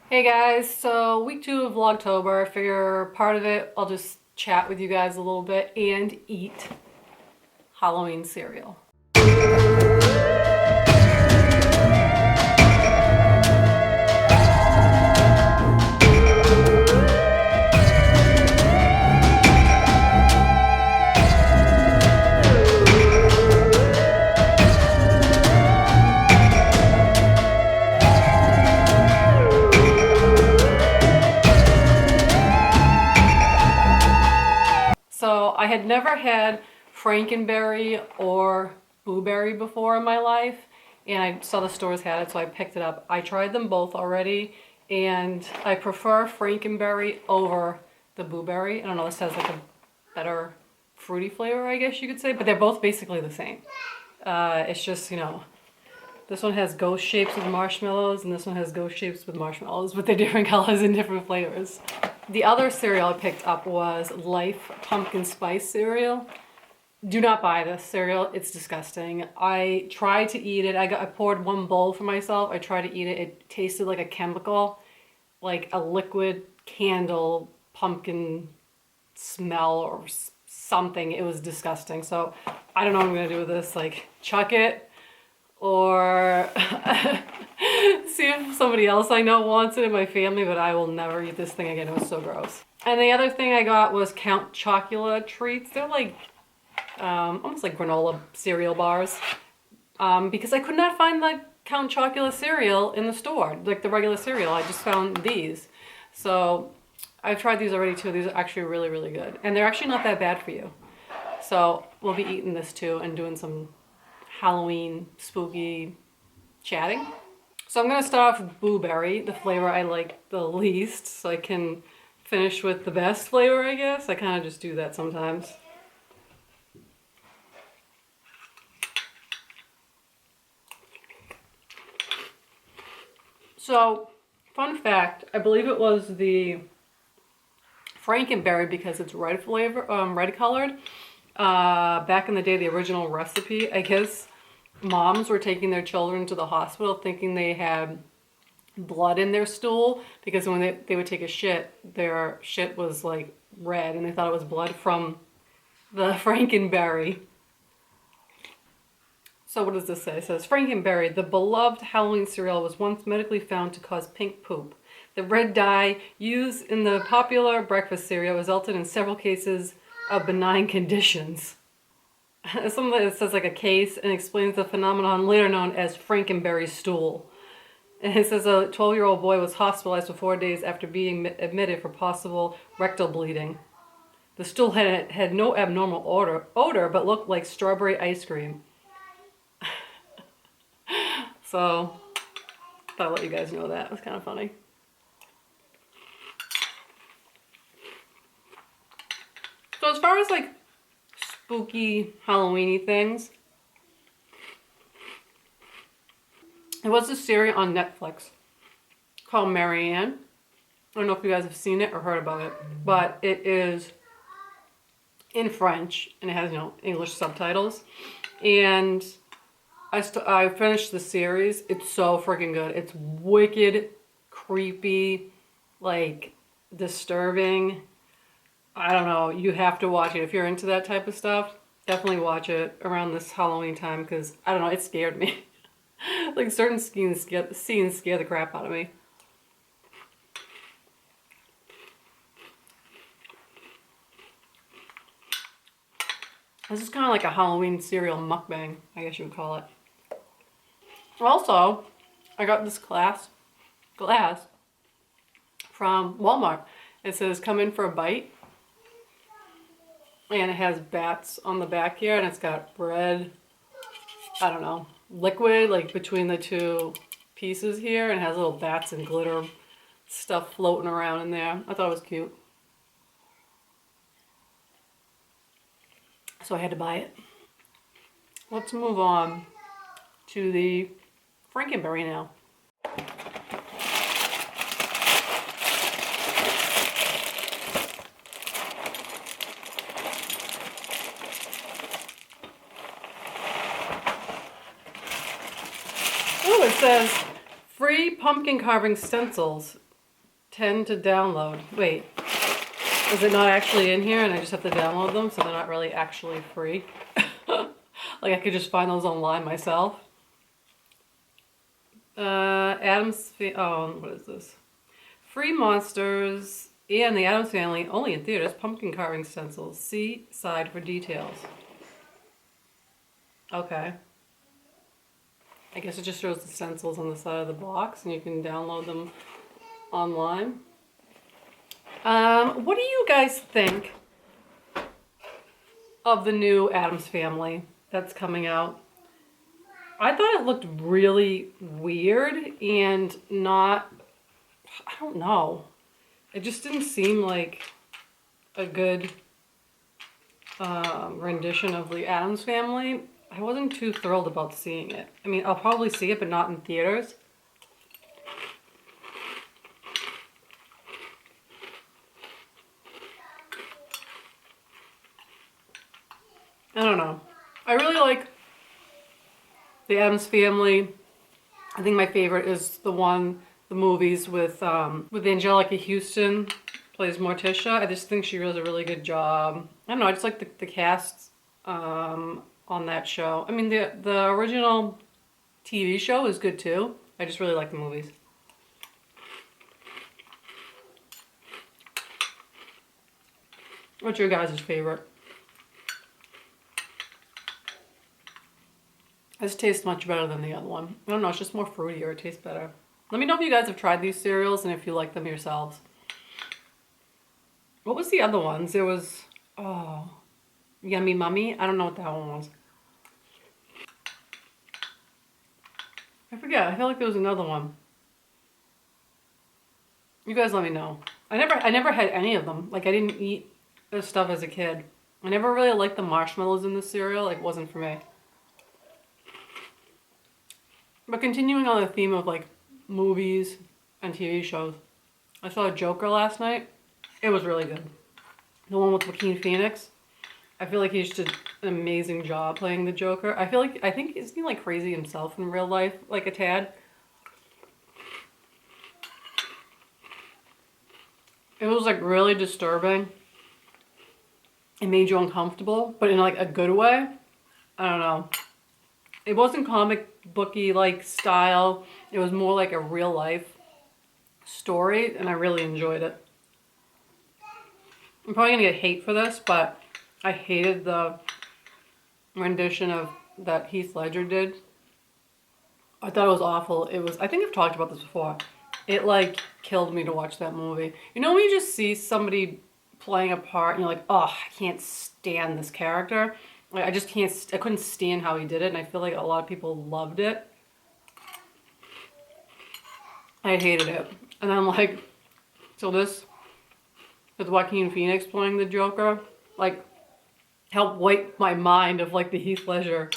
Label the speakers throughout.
Speaker 1: Hey guys, so week 2 of Vlogtober. I figure part of it I'll just chat with you guys a little bit and eat Halloween cereal. So I had never had Frankenberry or Blueberry before in my life, and I saw the stores had it, so I picked it up. I tried them both already, and I prefer Frankenberry over the Blueberry. I don't know, this has like a better fruity flavor, I guess you could say, but they're both basically the same. It's just, this one has ghost shapes with marshmallows, and this one has ghost shapes with marshmallows, but they're different colors and different flavors. The other cereal I picked up was Life Pumpkin Spice cereal. Do not buy this cereal. It's disgusting. I tried to eat it. I poured one bowl for myself. I tried to eat it. It tasted like a chemical, like a liquid candle pumpkin smell or something. It was disgusting. So I don't know what I'm going to do with this. Like, chuck it or see if somebody else I know wants it in my family, but I will never eat this thing again. It was so gross. And the other thing I got was Count Chocula treats. They're like almost like granola cereal bars, because I could not find the Count Chocula cereal in the store, like the regular cereal. I just found these. So I've tried these already too. These are actually really, really good. And they're actually not that bad for you. So we'll be eating this too and doing some Halloween spooky chatting. So I'm going to start off with Blueberry, the flavor I like the least, so I can finish with the best flavor, I guess. I kind of just do that sometimes. So, fun fact, I believe it was the Frankenberry because it's red flavor, red colored. Back in the day, the original recipe, I guess moms were taking their children to the hospital thinking they had blood in their stool because when they would take a shit, their shit was like red and they thought it was blood from the Frankenberry. So what does this say? It says, Frankenberry, the beloved Halloween cereal, was once medically found to cause pink poop. The red dye used in the popular breakfast cereal resulted in several cases of benign conditions. Something that says like a case and explains the phenomenon later known as Frankenberry stool. And it says a 12-year-old boy was hospitalized for 4 days after being admitted for possible rectal bleeding. The stool had no abnormal odor, but looked like strawberry ice cream. So, thought I'd let you guys know that. It was kind of funny. So as far as like spooky Halloween-y things, there was a series on Netflix called Marianne. I don't know if you guys have seen it or heard about it, but it is in French and it has, English subtitles. And I finished the series. It's so freaking good. It's wicked, creepy, like disturbing. I don't know. You have to watch it. If you're into that type of stuff, definitely watch it around this Halloween time because, I don't know, it scared me. Like certain scenes scare the crap out of me. This is kind of like a Halloween cereal mukbang, I guess you would call it. Also, I got this glass from Walmart. It says, come in for a bite. And it has bats on the back here, and it's got red, I don't know, liquid, like between the two pieces here, and it has little bats and glitter stuff floating around in there. I thought it was cute. So I had to buy it. Let's move on to the Frankenberry now. Oh, it says free pumpkin carving stencils. 10 to download. Wait, is it not actually in here and I just have to download them so they're not really actually free? Like I could just find those online myself. What is this? Free Monsters and the Addams Family, only in theaters. Pumpkin carving stencils. See side for details. Okay. I guess it just shows the stencils on the side of the box and you can download them online. What do you guys think of the new Addams Family that's coming out? I thought it looked really weird and not, I don't know. It just didn't seem like a good rendition of the Addams Family. I wasn't too thrilled about seeing it. I mean, I'll probably see it, but not in theaters. I don't know. I really like the Addams Family. I think my favorite is the movies with Angelica Houston plays Morticia. I just think she does a really good job. I don't know. I just like the cast on that show. I mean, the original TV show is good too. I just really like the movies. What's your guys' favorite? This tastes much better than the other one. I don't know, it's just more fruity or it tastes better. Let me know if you guys have tried these cereals and if you like them yourselves. What was the other ones? There was, oh, Yummy Mummy? I don't know what that one was. I forget, I feel like there was another one. You guys let me know. I never had any of them. Like I didn't eat this stuff as a kid. I never really liked the marshmallows in the cereal. Like, it wasn't for me. But continuing on the theme of like movies and TV shows, I saw Joker last night. It was really good. The one with Joaquin Phoenix. I feel like he just did an amazing job playing the Joker. I think isn't he like crazy himself in real life, like a tad? It was like really disturbing. It made you uncomfortable, but in like a good way. I don't know. It wasn't comic booky like style. It was more like a real life story, and I really enjoyed it. I'm probably gonna get hate for this, but I hated the rendition of that Heath Ledger did. I thought it was awful. I think I've talked about this before. It like killed me to watch that movie. You know when you just see somebody playing a part and you're like, oh, I can't stand this character. Like, I couldn't stand how he did it, and I feel like a lot of people loved it. I hated it. And I'm like, so this, with Joaquin Phoenix playing the Joker, like, helped wipe my mind of, like, the Heath Ledger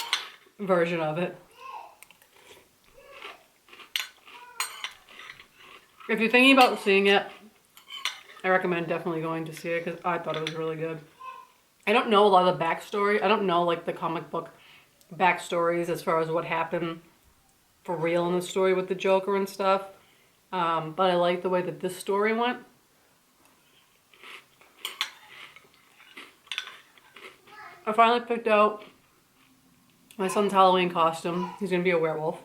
Speaker 1: version of it. If you're thinking about seeing it, I recommend definitely going to see it, because I thought it was really good. I don't know a lot of the backstory. I don't know like the comic book backstories as far as what happened for real in the story with the Joker and stuff. But I like the way that this story went. I finally picked out my son's Halloween costume. He's gonna be a werewolf.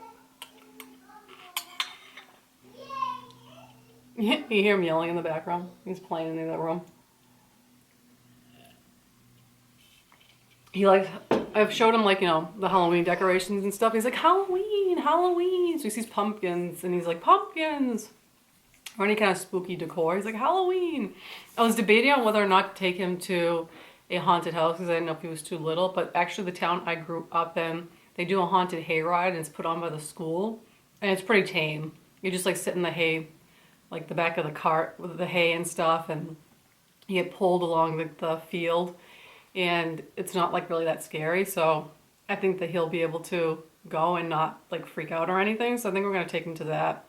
Speaker 1: You hear him yelling in the background. He's playing in the other room. I've showed him like, you know, the Halloween decorations and stuff. He's like, Halloween, Halloween. So he sees pumpkins and he's like, pumpkins. Or any kind of spooky decor. He's like, Halloween. I was debating on whether or not to take him to a haunted house because I didn't know if he was too little. But actually the town I grew up in, they do a haunted hayride and it's put on by the school. And it's pretty tame. You just like sit in the hay, like the back of the cart with the hay and stuff. And you get pulled along the field. And it's not like really that scary, so I think that he'll be able to go and not like freak out or anything. So I think we're gonna take him to that.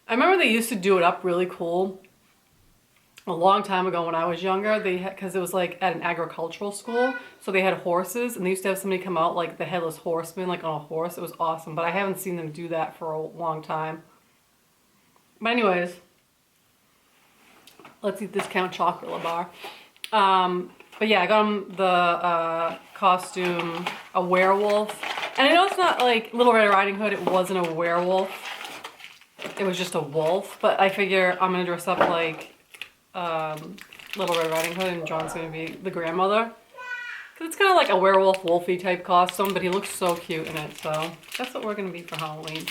Speaker 1: I remember they used to do it up really cool a long time ago when I was younger. Because it was like at an agricultural school, so they had horses, and they used to have somebody come out like the headless horseman, like on a horse. It was awesome, but I haven't seen them do that for a long time. But anyways, Let's eat this Count Chocula bar. But yeah, I got him the costume, a werewolf. And I know it's not like Little Red Riding Hood, it wasn't a werewolf. It was just a wolf, but I figure I'm gonna dress up like Little Red Riding Hood and John's gonna be the grandmother. Cause it's kind of like a werewolf, wolfy type costume, but he looks so cute in it, so that's what we're gonna be for Halloween.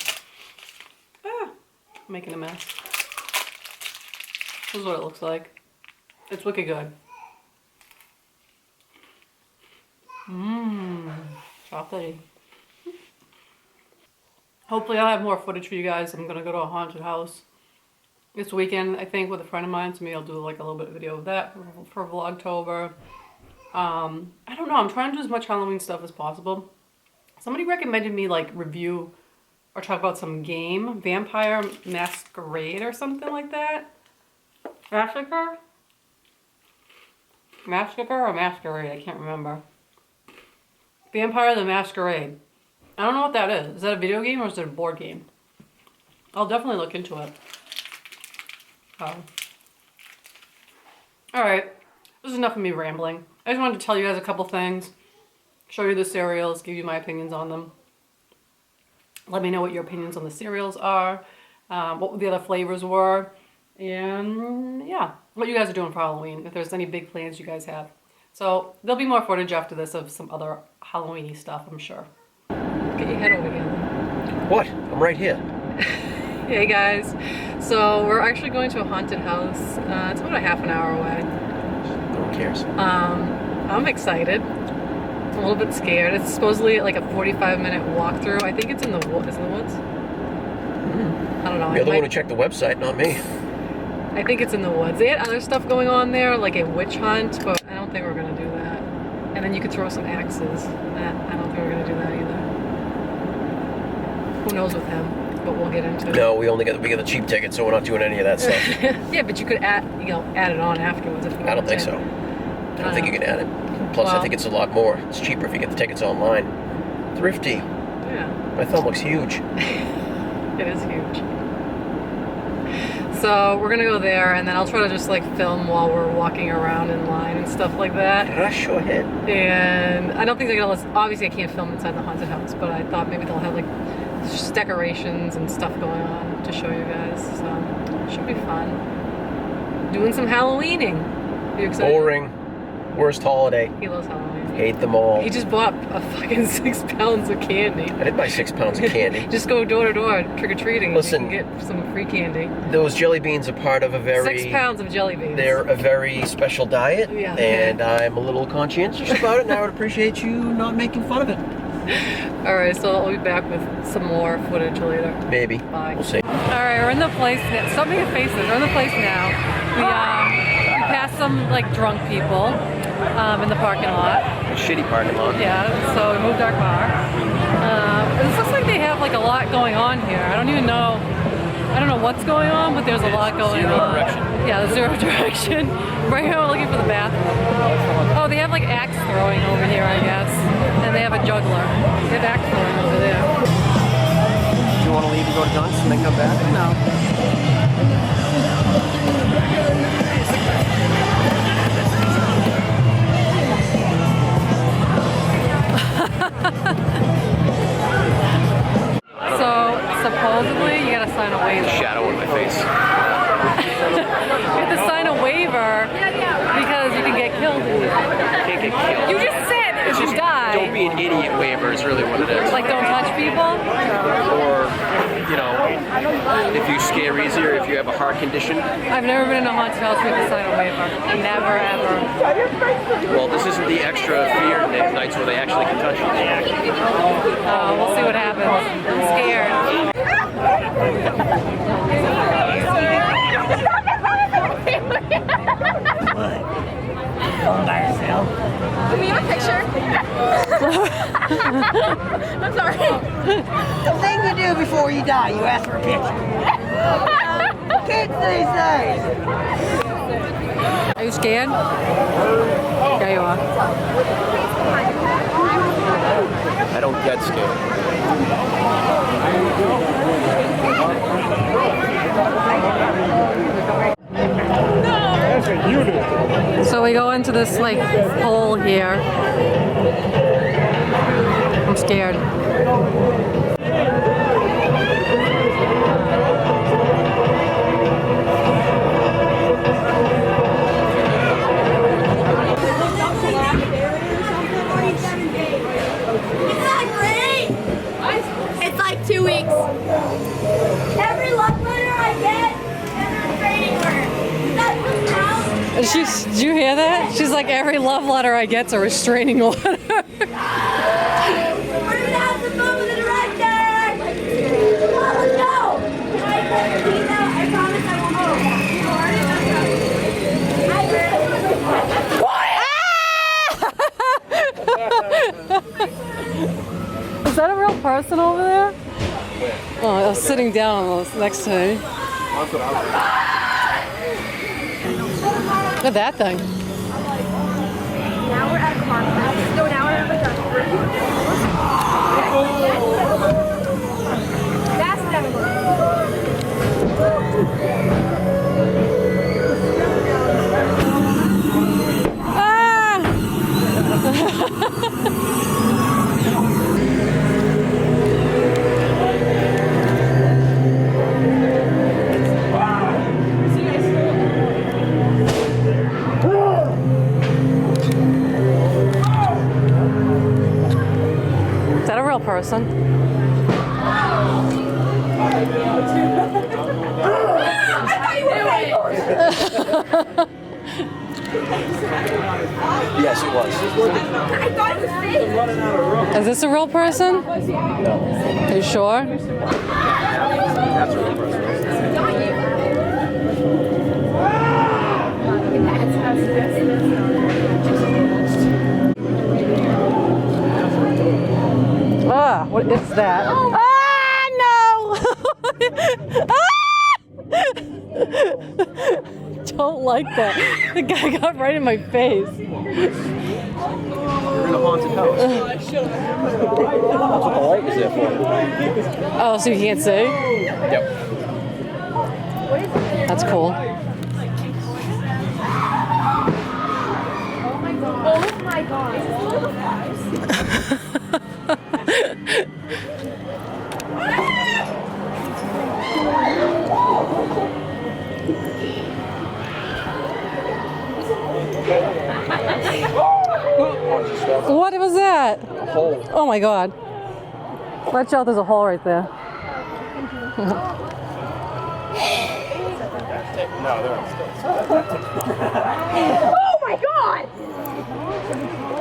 Speaker 1: Ah, making a mess. This is what it looks like. It's wicked good. Mmm, chocolatey. Hopefully I'll have more footage for you guys. I'm gonna go to a haunted house this weekend, I think, with a friend of mine, so maybe I'll do like a little bit of video of that for Vlogtober. I don't know, I'm trying to do as much Halloween stuff as possible. Somebody recommended me like review or talk about some game, Vampire Masquerade or something like that. Massacre? Massacre or Masquerade, I can't remember. Vampire the Masquerade. I don't know what that is. Is that a video game or is it a board game? I'll definitely look into it. Alright, this is enough of me rambling. I just wanted to tell you guys a couple things, show you the cereals, give you my opinions on them. Let me know what your opinions on the cereals are, what the other flavors were, and yeah, what you guys are doing for Halloween, if there's any big plans you guys have. So there'll be more footage after this of some other Halloween-y stuff, I'm sure. Get your head over here.
Speaker 2: What? I'm right here.
Speaker 1: Hey guys, so we're actually going to a haunted house. It's about a half an hour away.
Speaker 2: No one cares.
Speaker 1: I'm excited. I'm a little bit scared. It's supposedly like a 45-minute walkthrough. I think it's in the woods. Is it in the woods? I don't know.
Speaker 2: You're the one who checked the website, not me.
Speaker 1: I think it's in the woods. They had other stuff going on there, like a witch hunt, but I don't think we're gonna do that. And then you could throw some axes. I don't think we're gonna do that either. Who knows with him? But we'll get into it.
Speaker 2: No, we get the cheap ticket, so we're not doing any of that stuff.
Speaker 1: Yeah, but you could add it on afterwards if you
Speaker 2: I don't think so. I don't think you can add it. Plus, I think it's a lot more. It's cheaper if you get the tickets online. Thrifty.
Speaker 1: Yeah.
Speaker 2: My thumb looks huge.
Speaker 1: It is huge. So we're gonna go there, and then I'll try to just like film while we're walking around in line and stuff like that.
Speaker 2: Rush your head.
Speaker 1: And I don't think they're gonna listen. Obviously, I can't film inside the haunted house, but I thought maybe they'll have like just decorations and stuff going on to show you guys. So it should be fun. Doing some Halloweening. Are you excited?
Speaker 2: Boring. Worst holiday.
Speaker 1: He loves Halloween.
Speaker 2: Hate them all.
Speaker 1: He just bought a fucking 6 pounds of candy.
Speaker 2: I did buy 6 pounds of candy.
Speaker 1: Just go door to door trick-or-treating.
Speaker 2: Listen,
Speaker 1: you can get some free candy.
Speaker 2: Those jelly beans are part of a very...
Speaker 1: 6 pounds of jelly beans.
Speaker 2: They're a very special diet,
Speaker 1: yeah,
Speaker 2: and I'm a little conscientious about it, and I would appreciate you not making fun of it.
Speaker 1: Alright, so I'll be back with some more footage later.
Speaker 2: Maybe.
Speaker 1: Bye.
Speaker 2: We'll see.
Speaker 1: Alright, we're in the place now. Stop making faces. We're in the place now. We passed some like drunk people in the parking lot.
Speaker 2: A shitty parking lot.
Speaker 1: Yeah, so we moved our car. This looks like they have like a lot going on here. I don't know what's going on, but there's a lot going on.
Speaker 2: Zero direction.
Speaker 1: Yeah, the zero direction. Right here, we're looking for the bathroom. Oh, they have like axe throwing over here, I guess. And they have a juggler. They have axe throwing over there.
Speaker 2: Do you want to leave and go to Dunn's and then come back?
Speaker 1: No. So, supposedly, you gotta sign a waiver.
Speaker 2: Shadow in my face.
Speaker 1: You have to sign a waiver because you can get killed.
Speaker 2: Can't get killed.
Speaker 1: You just said if you die.
Speaker 2: Don't be an idiot waiver is really what it is.
Speaker 1: Like don't touch people?
Speaker 2: Or, you know, if you scare easier, if you have a heart condition.
Speaker 1: I've never been in a haunted house where you have to sign a waiver. Never, ever.
Speaker 2: Well, this isn't the extra fear nights where they actually can touch you.
Speaker 1: We'll see what happens. I'm scared.
Speaker 3: All by herself. Can we have a picture? I'm sorry.
Speaker 4: The thing you do before you die, you ask for a picture. Kids these days.
Speaker 1: Are you scared? There you are.
Speaker 2: I don't get scared.
Speaker 3: No!
Speaker 1: So we go into this like hole here. I'm scared.
Speaker 5: It's like 2 weeks. Every love letter I get, and a training order. That just count.
Speaker 1: And did you hear that? She's like, every love letter I get's a restraining order.
Speaker 5: We're gonna have to move with the director. Come on, let's go. Can I play your team now? I promise I won't go.
Speaker 1: Is that a real person over there? Oh, I was sitting down almost next to me. Look at that thing.
Speaker 5: Now we're at a car class. So now we're at a That's
Speaker 1: Is that a real person?
Speaker 2: Yes, it was.
Speaker 5: I thought it was fake.
Speaker 1: Is this a real person? No. Are you sure?
Speaker 2: That's a real person.
Speaker 1: Ah, what is that? Ah, no! Don't like that. The guy got right in my face.
Speaker 2: You're in a haunted house. That's what the light is there for.
Speaker 1: Oh, so you can't see?
Speaker 2: Yep.
Speaker 1: That's cool.
Speaker 5: Oh my god.
Speaker 1: What was that?
Speaker 2: A hole.
Speaker 1: Oh my god. Watch out, there's a hole right there.
Speaker 2: No, there
Speaker 5: Oh my god!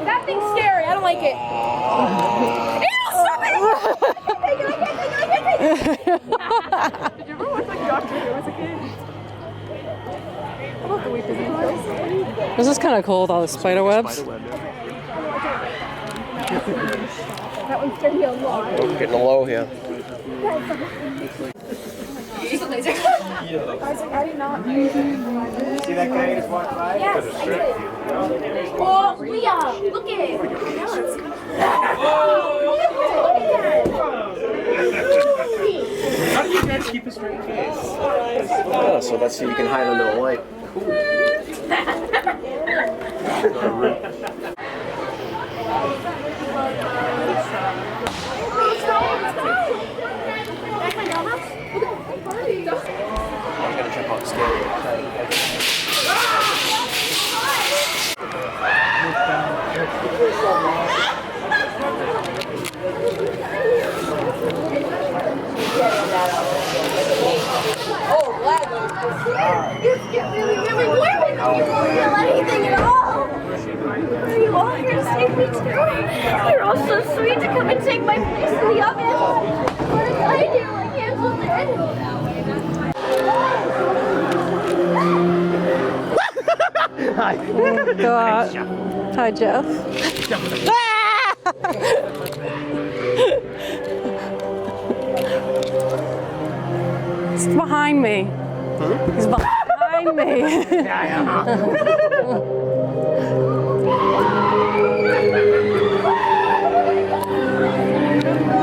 Speaker 5: That thing's scary. I don't like it. Ew, stop it!
Speaker 6: Did you ever watch like Doctor Who as a kid? How about the week is
Speaker 1: This is kind of cool with all the spider webs.
Speaker 5: That one scared me a lot.
Speaker 2: Getting low here.
Speaker 6: Isaac, I did not.
Speaker 7: See that guy who just walked by?
Speaker 5: Yes, I did. Oh, Leah, look at it.
Speaker 7: How do you guys keep a straight face?
Speaker 2: Oh, so that's so you can hide under the light. I'm gonna jump on scary.
Speaker 5: You get really, really warm in here. You don't feel anything at all. You all here to save me too. You're all so sweet to come and take my place in the oven. What did I do? I canceled it.
Speaker 1: Oh god. Hi, Jeff. It's behind me. He's behind me.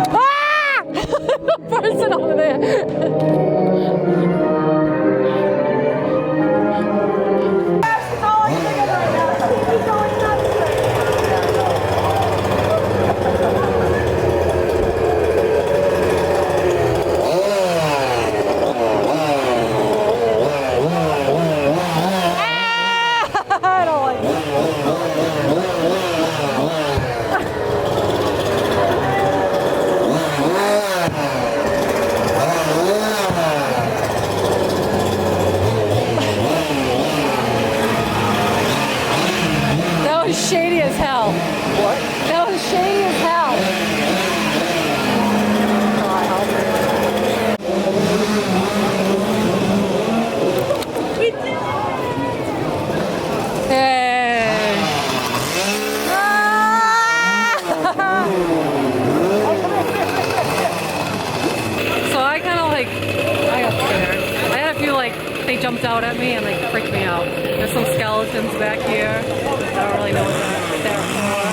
Speaker 1: Ah! Person over there. out at me and like freaked me out. There's some skeletons back here. I don't really know what they're for.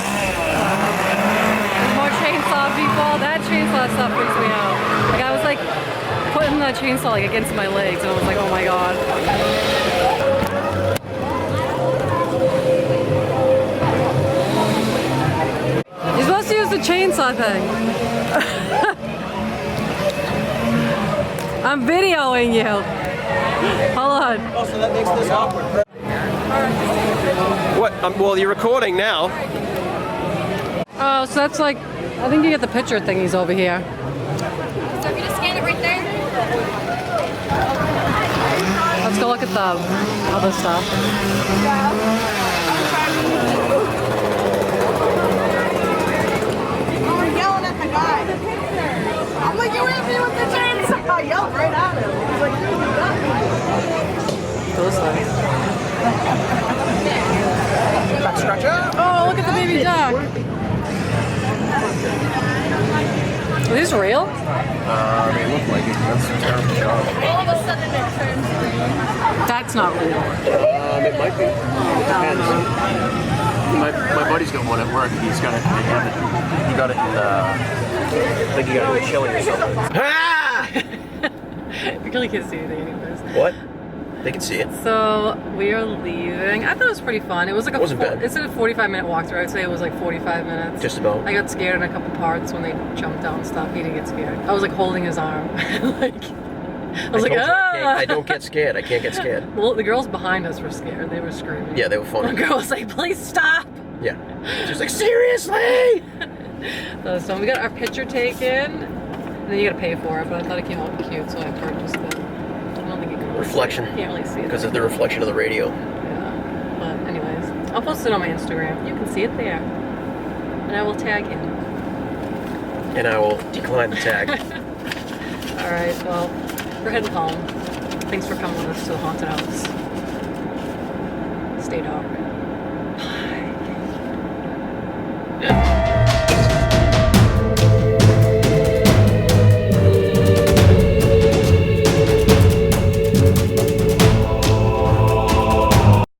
Speaker 1: There's more chainsaw people. That chainsaw stuff freaks me out. Like I was like putting the chainsaw like against my legs and I was like, oh my god. You're supposed to use the chainsaw thing. I'm videoing you. Hold on.
Speaker 2: Oh, so that makes this awkward. What? Well, you're recording now.
Speaker 1: Oh, so that's like, I think you get the picture thingies over here.
Speaker 5: So if you just scan it right there.
Speaker 1: Let's go look at the other stuff.
Speaker 4: I'm yelling at the guy. I'm like, you hit me with the chainsaw. I yelled right at him. He's like, dude, you got me.
Speaker 1: Those things.
Speaker 4: Back stretcher.
Speaker 1: Oh, look at the baby duck. Are these real?
Speaker 7: They look like it. That's a terrible job.
Speaker 5: All of a sudden it turns green.
Speaker 1: That's not real.
Speaker 2: It might be. Depends. My buddy's got one at work. He's got it. He got it in. I think he got it in chili or something. Ah!
Speaker 1: You really can't see anything anyways.
Speaker 2: What? They can see it.
Speaker 1: So we are leaving. I thought it was pretty fun. It was like
Speaker 2: Wasn't bad.
Speaker 1: It's a 45-minute walk through. I'd say it was like 45 minutes.
Speaker 2: Just about.
Speaker 1: I got scared in a couple parts when they jumped down and stuff. He didn't get scared. I was like holding his arm. Like I was like,
Speaker 2: told you,
Speaker 1: ah!
Speaker 2: I don't get scared. I can't get scared.
Speaker 1: Well, the girls behind us were scared. They were screaming.
Speaker 2: Yeah, they were
Speaker 1: One
Speaker 2: funny.
Speaker 1: girl was like, please stop.
Speaker 2: Yeah. She was like, seriously?
Speaker 1: So we got our picture taken. And then you gotta pay for it, but I thought it came out cute, so I purchased it. I don't think you can really
Speaker 2: Reflection.
Speaker 1: See it. Can't really see it.
Speaker 2: Because of the reflection of the radio.
Speaker 1: Yeah. But anyways, I'll post it on my Instagram. You can see it there. And I will tag him.
Speaker 2: And I will decline the tag.
Speaker 1: Alright, well, we're heading home. Thanks for coming with us to the haunted house. Stay dark. Bye.